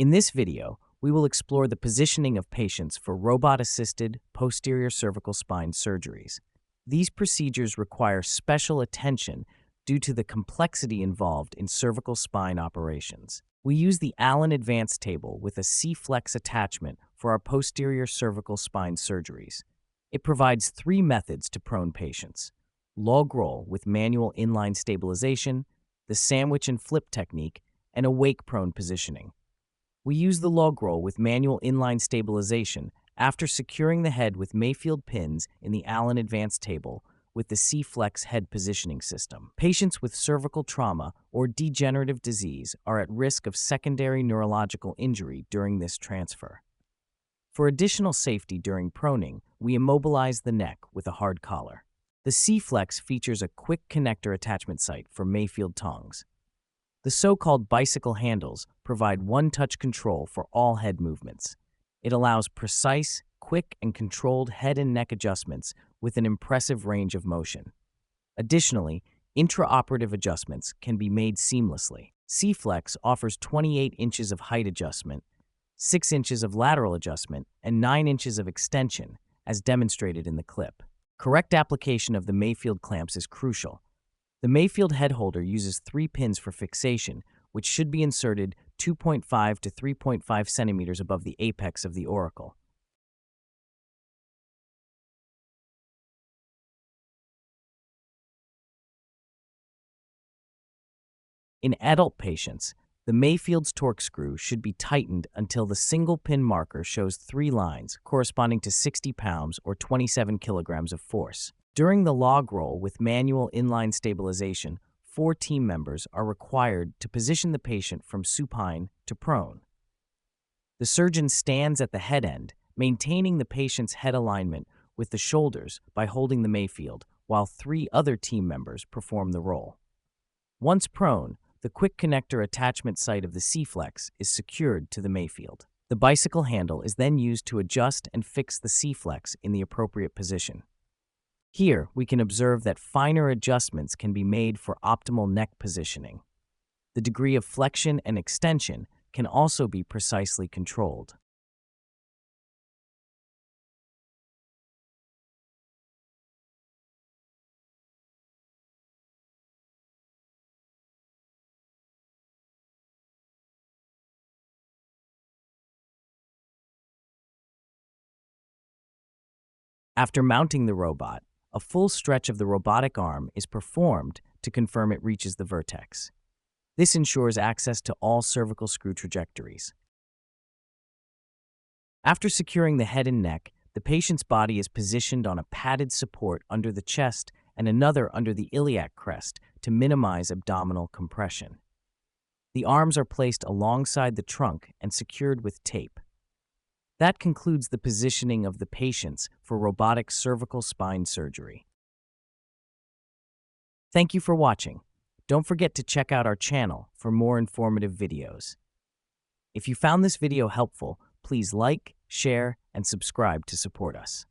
In this video, we will explore the positioning of patients for robot-assisted posterior cervical spine surgeries. These procedures require special attention due to the complexity involved in cervical spine operations. We use the Allen Advanced Table with a C-flex attachment for our posterior cervical spine surgeries. It provides 3 methods to prone patients: log roll with manual inline stabilization, the sandwich and flip technique, and awake prone positioning. We use the log roll with manual inline stabilization after securing the head with Mayfield pins in the Allen Advanced Table with the C-flex head positioning system. Patients with cervical trauma or degenerative disease are at risk of secondary neurological injury during this transfer. For additional safety during proning, we immobilize the neck with a hard collar. The C-flex features a quick connector attachment site for Mayfield tongs. The so-called bicycle handles provide one-touch control for all head movements. It allows precise, quick, and controlled head and neck adjustments with an impressive range of motion. Additionally, intraoperative adjustments can be made seamlessly. C-flex offers 28 inches of height adjustment, 6 inches of lateral adjustment, and 9 inches of extension, as demonstrated in the clip. Correct application of the Mayfield clamps is crucial. The Mayfield head holder uses 3 pins for fixation, which should be inserted 2.5 to 3.5 centimeters above the apex of the auricle. In adult patients, the Mayfield's torque screw should be tightened until the single pin marker shows 3 lines corresponding to 60 pounds or 27 kilograms of force. During the log roll with manual inline stabilization, 4 team members are required to position the patient from supine to prone. The surgeon stands at the head end, maintaining the patient's head alignment with the shoulders by holding the Mayfield, while 3 other team members perform the roll. Once prone, the quick connector attachment site of the C-flex is secured to the Mayfield. The bicycle handle is then used to adjust and fix the C-flex in the appropriate position. Here, we can observe that finer adjustments can be made for optimal neck positioning. The degree of flexion and extension can also be precisely controlled. After mounting the robot, a full stretch of the robotic arm is performed to confirm it reaches the vertex. This ensures access to all cervical screw trajectories. After securing the head and neck, the patient's body is positioned on a padded support under the chest and another under the iliac crest to minimize abdominal compression. The arms are placed alongside the trunk and secured with tape. That concludes the positioning of the patients for robotic cervical spine surgery. Thank you for watching. Don't forget to check out our channel for more informative videos. If you found this video helpful, please like, share, and subscribe to support us.